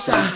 mariposa.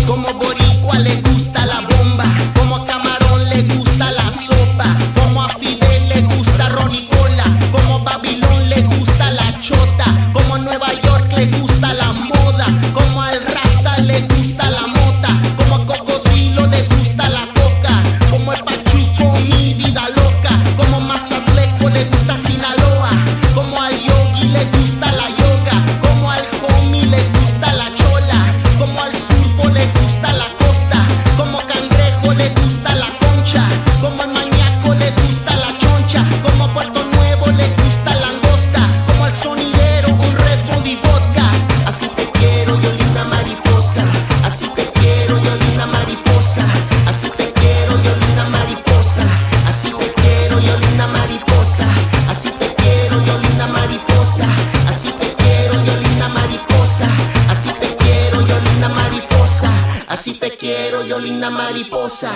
Como boricua le gusta la bomba, como a Camarón le gusta la sopa, como a Fidel le gusta ron y cola, como a Babilón le gusta la chota, como a Nueva York le gusta la moda, como al Rasta le gusta la mota, como a Cocodrilo le gusta la coca, como el Pachuco mi vida loca, como a Mazatleco le gusta Sinaloa, como al Yogi le gusta la yoga, como al Homie le gusta la chola, como al Surfo le gusta la costa, como Cangrejo le gusta la concha, como al Mañaco le gusta la choncha, como a Puerto Nuevo le gusta la langosta, como al sonidero un Red Bull y vodka. Así te quiero yo linda mariposa, así te quiero yo linda mariposa, así te quiero yo linda mariposa, así te quiero yo linda mariposa, así te quiero yo linda mariposa, así te quiero yo linda mariposa, así te quiero yo linda mariposa, así te quiero yo linda mariposa.